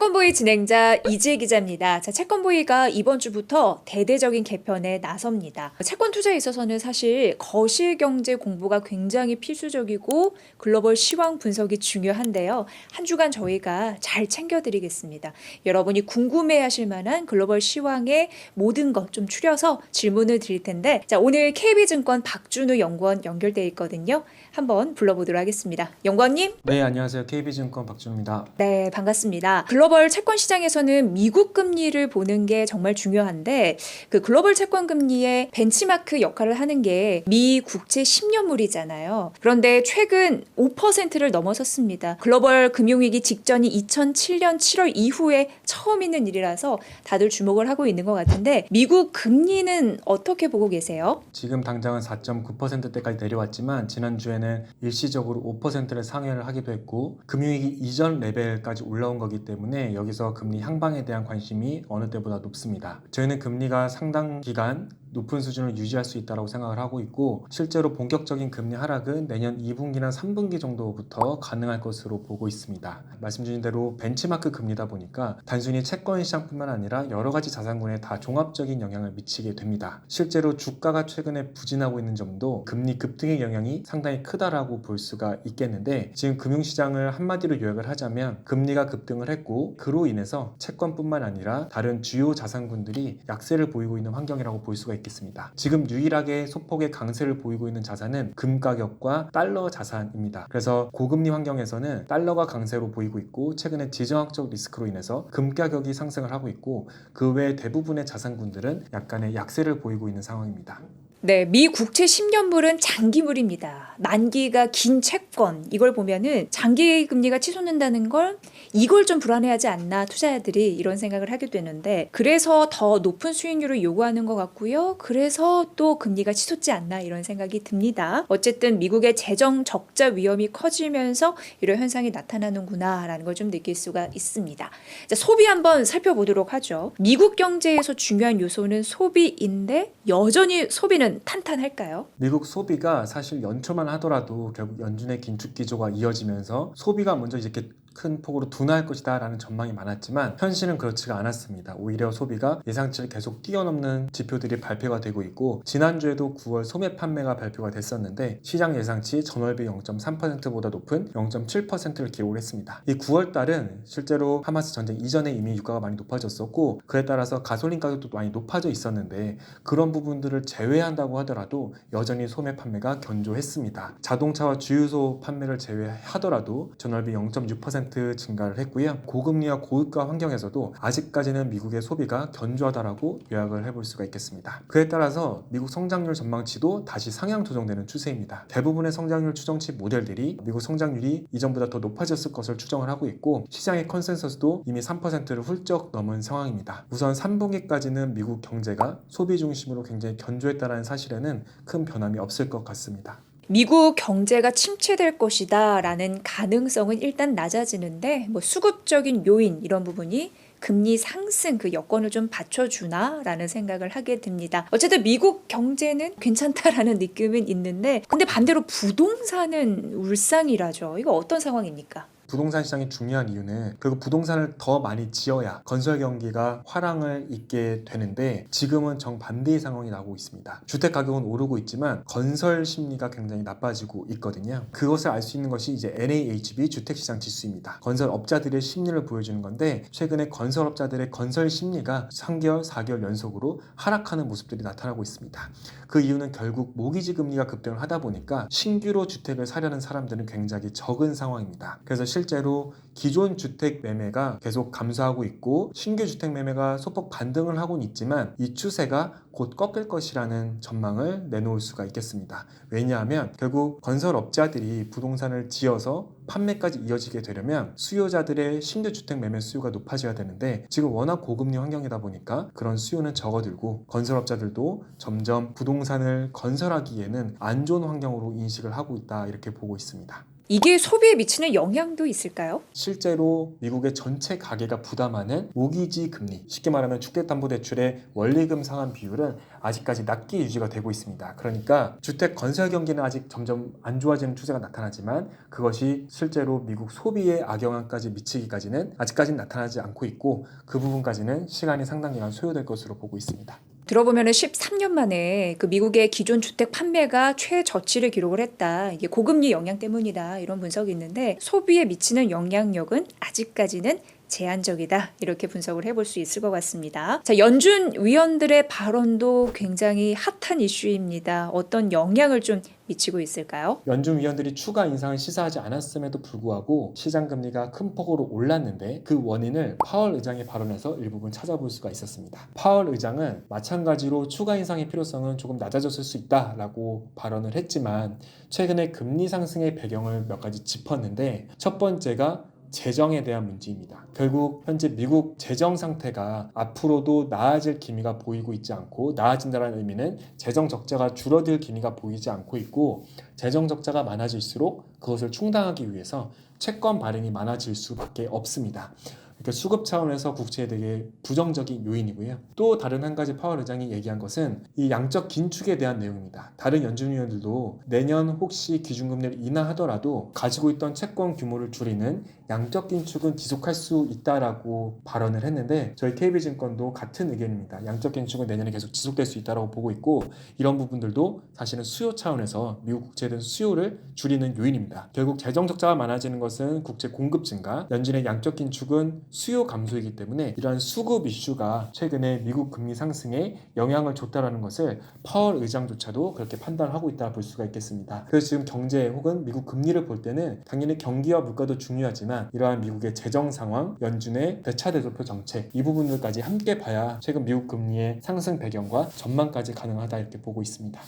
채권보이 진행자 이지혜 기자입니다. 자, 채권보이가 이번 주부터 대대적인 개편에 나섭니다. 채권 투자에 있어서는 사실 거시경제 공부가 굉장히 필수적이고 글로벌 시황 분석이 중요한데요. 한 주간 저희가 잘 챙겨드리겠습니다. 여러분이 궁금해하실 만한 글로벌 시황의 모든 것 좀 추려서 질문을 드릴 텐데, 자, 오늘 KB증권 박준우 연구원 연결돼 있거든요. 한번 불러보도록 하겠습니다. 연구원님. 네, 안녕하세요. KB증권 박준우입니다. 네, 반갑습니다. 글로벌 채권 시장에서는 미국 금리를 보는 게 정말 중요한데, 그 글로벌 채권 금리의 벤치마크 역할을 하는 게 미 국채 10년물이잖아요. 그런데 최근 5%를 넘어섰습니다. 글로벌 금융위기 직전이 2007년 7월 이후에 처음 있는 일이라서 다들 주목을 하고 있는 것 같은데, 미국 금리는 어떻게 보고 계세요? 지금 당장은 4.9%대까지 내려왔지만 지난주에는 일시적으로 5%를 상회를 하기도 했고 금융위기 이전 레벨까지 올라온 거기 때문에 여기서 금리 향방에 대한 관심이 어느 때보다 높습니다. 저희는 금리가 상당 기간 높은 수준을 유지할 수 있다고 생각을 하고 있고, 실제로 본격적인 금리 하락은 내년 2분기나 3분기 정도부터 가능할 것으로 보고 있습니다. 말씀 주신 대로 벤치마크 금리다 보니까 단순히 채권 시장뿐만 아니라 여러 가지 자산군에 다 종합적인 영향을 미치게 됩니다. 실제로 주가가 최근에 부진하고 있는 점도 금리 급등의 영향이 상당히 크다라고 볼 수가 있겠는데, 지금 금융시장을 한마디로 요약을 하자면 금리가 급등을 했고 그로 인해서 채권뿐만 아니라 다른 주요 자산군들이 약세를 보이고 있는 환경이라고 볼 수가 있겠습니다. 지금 유일하게 소폭의 강세를 보이고 있는 자산은 금 가격과 달러 자산입니다. 그래서 고금리 환경에서는 달러가 강세로 보이고 있고, 최근에 지정학적 리스크로 인해서 금 가격이 상승을 하고 있고, 그 외 대부분의 자산군들은 약간의 약세를 보이고 있는 상황입니다. 네, 미 국채 10년물은 장기물입니다. 만기가 긴 채권, 이걸 보면은 장기 금리가 치솟는다는 걸 이걸 좀 불안해하지 않나 투자자들이 이런 생각을 하게 되는데, 그래서 더 높은 수익률을 요구하는 것 같고요. 그래서 또 금리가 치솟지 않나 이런 생각이 듭니다. 어쨌든 미국의 재정 적자 위험이 커지면서 이런 현상이 나타나는구나라는 걸 좀 느낄 수가 있습니다. 자, 소비 한번 살펴보도록 하죠. 미국 경제에서 중요한 요소는 소비인데 여전히 소비는 탄탄할까요? 미국 소비가 사실 연초만 하더라도 결국 연준의 긴축 기조가 이어지면서 소비가 먼저 이렇게 큰 폭으로 둔화할 것이다 라는 전망이 많았지만 현실은 그렇지가 않았습니다. 오히려 소비가 예상치를 계속 뛰어넘는 지표들이 발표가 되고 있고, 지난주에도 9월 소매 판매가 발표가 됐었는데 시장 예상치 전월비 0.3%보다 높은 0.7%를 기록을 했습니다. 이 9월 달은 실제로 하마스 전쟁 이전에 이미 유가가 많이 높아졌었고, 그에 따라서 가솔린 가격도 많이 높아져 있었는데 그런 부분들을 제외한다고 하더라도 여전히 소매 판매가 견조했습니다. 자동차와 주유소 판매를 제외하더라도 전월비 0.6% 증가를 했고요. 고금리와 고유가 환경에서도 아직까지는 미국의 소비가 견조하다라고 요약을 해볼 수가 있겠습니다. 그에 따라서 미국 성장률 전망치도 다시 상향 조정되는 추세입니다. 대부분의 성장률 추정치 모델들이 미국 성장률이 이전보다 더 높아졌을 것을 추정을 하고 있고, 시장의 컨센서스도 이미 3%를 훌쩍 넘은 상황입니다. 우선 3분기까지는 미국 경제가 소비 중심으로 굉장히 견조했다는 사실에는 큰 변함이 없을 것 같습니다. 미국 경제가 침체될 것이다 라는 가능성은 일단 낮아지는데, 뭐 수급적인 요인 이런 부분이 금리 상승 그 여건을 좀 받쳐주나 라는 생각을 하게 됩니다. 어쨌든 미국 경제는 괜찮다라는 느낌은 있는데, 근데 반대로 부동산은 울상이라죠. 이거 어떤 상황입니까? 부동산 시장이 중요한 이유는 결국 부동산을 더 많이 지어야 건설 경기가 화랑을 잇게 되는데, 지금은 정반대의 상황이 나오고 있습니다. 주택 가격은 오르고 있지만 건설 심리가 굉장히 나빠지고 있거든요. 그것을 알 수 있는 것이 이제 NAHB 주택시장 지수입니다. 건설업자들의 심리를 보여주는 건데, 최근에 건설업자들의 건설 심리가 3개월, 4개월 연속으로 하락하는 모습들이 나타나고 있습니다. 그 이유는 결국 모기지 금리가 급등을 하다 보니까 신규로 주택을 사려는 사람들은 굉장히 적은 상황입니다. 그래서 실제로 기존 주택 매매가 계속 감소하고 있고 신규 주택 매매가 소폭 반등을 하고는 있지만 이 추세가 곧 꺾일 것이라는 전망을 내놓을 수가 있겠습니다. 왜냐하면 결국 건설업자들이 부동산을 지어서 판매까지 이어지게 되려면 수요자들의 신규 주택 매매 수요가 높아져야 되는데, 지금 워낙 고금리 환경이다 보니까 그런 수요는 적어들고 건설업자들도 점점 부동산을 건설하기에는 안 좋은 환경으로 인식을 하고 있다, 이렇게 보고 있습니다. 이게 소비에 미치는 영향도 있을까요? 실제로 미국의 전체 가계가 부담하는 모기지 금리, 쉽게 말하면 주택담보대출의 원리금 상환 비율은 아직까지 낮게 유지가 되고 있습니다. 그러니까 주택 건설 경기는 아직 점점 안 좋아지는 추세가 나타나지만 그것이 실제로 미국 소비에 악영향까지 미치기까지는 아직까지는 나타나지 않고 있고 그 부분까지는 시간이 상당 기간 소요될 것으로 보고 있습니다. 들어보면은 13년 만에 그 미국의 기존 주택 판매가 최저치를 기록을 했다. 이게 고금리 영향 때문이다. 이런 분석이 있는데 소비에 미치는 영향력은 아직까지는 제한적이다. 이렇게 분석을 해볼 수 있을 것 같습니다. 자, 연준 위원들의 발언도 굉장히 핫한 이슈입니다. 어떤 영향을 좀 미치고 있을까요? 연준 위원들이 추가 인상을 시사하지 않았음에도 불구하고 시장 금리가 큰 폭으로 올랐는데 그 원인을 파월 의장의 발언에서 일부분 찾아볼 수가 있었습니다. 파월 의장은 마찬가지로 추가 인상의 필요성은 조금 낮아졌을 수 있다라고 발언을 했지만 최근에 금리 상승의 배경을 몇 가지 짚었는데 첫 번째가 재정에 대한 문제입니다. 결국 현재 미국 재정 상태가 앞으로도 나아질 기미가 보이고 있지 않고 나아진다는 의미는 재정 적자가 줄어들 기미가 보이지 않고 있고 재정 적자가 많아질수록 그것을 충당하기 위해서 채권 발행이 많아질 수밖에 없습니다. 그러니까 수급 차원에서 국채에 되게 부정적인 요인이고요. 또 다른 한 가지 파월 의장이 얘기한 것은 이 양적 긴축에 대한 내용입니다. 다른 연준 위원들도 내년 혹시 기준금리를 인하하더라도 가지고 있던 채권 규모를 줄이는 양적 긴축은 지속할 수 있다라고 발언을 했는데 저희 KB증권도 같은 의견입니다. 양적 긴축은 내년에 계속 지속될 수 있다라고 보고 있고 이런 부분들도 사실은 수요 차원에서 미국 국채에 대한 수요를 줄이는 요인입니다. 결국 재정 적자가 많아지는 것은 국채 공급 증가, 연준의 양적 긴축은 수요 감소이기 때문에 이러한 수급 이슈가 최근에 미국 금리 상승에 영향을 줬다라는 것을 파월 의장조차도 그렇게 판단하고 있다 볼 수가 있겠습니다. 그래서 지금 경제 혹은 미국 금리를 볼 때는 당연히 경기와 물가도 중요하지만 이러한 미국의 재정 상황, 연준의 배차 대조표 정책 이 부분들까지 함께 봐야 최근 미국 금리의 상승 배경과 전망까지 가능하다 이렇게 보고 있습니다.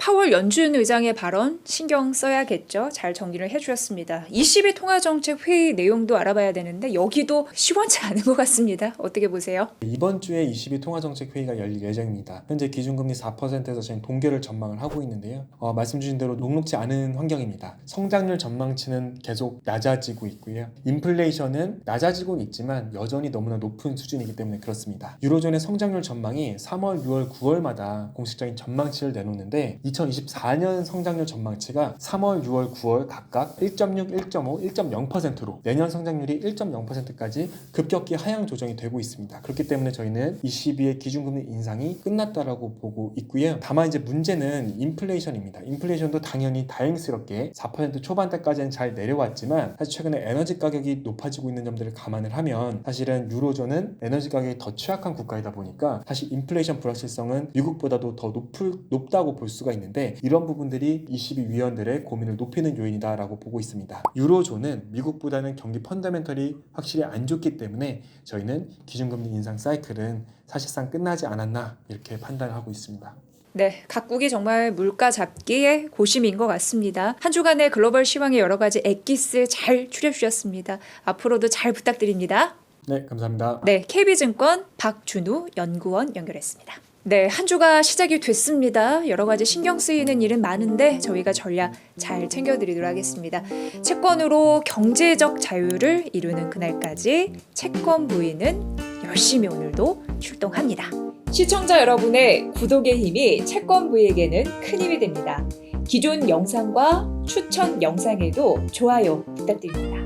파월 연준 의장의 발언 신경 써야겠죠. 잘 정리를 해주셨습니다. 22 통화정책 회의 내용도 알아봐야 되는데 여기도 시원치 않은 것 같습니다. 어떻게 보세요? 이번 주에 22 통화정책 회의가 열릴 예정입니다. 현재 기준금리 4%에서 저희는 동결을 전망을 하고 있는데요. 말씀 주신 대로 녹록지 않은 환경입니다. 성장률 전망치는 계속 낮아지고 있고요. 인플레이션은 낮아지고는 있지만 여전히 너무나 높은 수준이기 때문에 그렇습니다. 유로존의 성장률 전망이 3월, 6월, 9월마다 공식적인 전망치를 내놓는데 2024년 성장률 전망치가 3월, 6월, 9월 각각 1.6, 1.5, 1.0%로 내년 성장률이 1.0%까지 급격히 하향 조정이 되고 있습니다. 그렇기 때문에 저희는 22의 기준금리 인상이 끝났다라고 보고 있고요. 다만 이제 문제는 인플레이션입니다. 인플레이션도 당연히 다행스럽게 4% 초반대까지는 잘 내려왔지만 사실 최근에 에너지 가격이 높아지고 있는 점들을 감안을 하면 사실은 유로존은 에너지 가격이 더 취약한 국가이다 보니까 사실 인플레이션 불확실성은 미국보다도 더 높다고 볼 수가 있는데 이런 부분들이 22 위원들의 고민을 높이는 요인이다라고 보고 있습니다. 유로존은 미국보다는 경기 펀더멘털이 확실히 안 좋기 때문에 저희는 기준금리 인상 사이클은 사실상 끝나지 않았나 이렇게 판단을 하고 있습니다. 네, 각국이 정말 물가 잡기에 고심인 것 같습니다. 한 주간의 글로벌 시황의 여러 가지 엑기스 잘 추려주셨습니다. 앞으로도 잘 부탁드립니다. 네, 감사합니다. 네, KB증권 박준우 연구원 연결했습니다. 네, 한 주가 시작이 됐습니다. 여러 가지 신경 쓰이는 일은 많은데 저희가 전략 잘 챙겨드리도록 하겠습니다. 채권으로 경제적 자유를 이루는 그날까지 채권 부인은 열심히 오늘도 출동합니다. 시청자 여러분의 구독의 힘이 채권 부에게는 큰 힘이 됩니다. 기존 영상과 추천 영상에도 좋아요 부탁드립니다.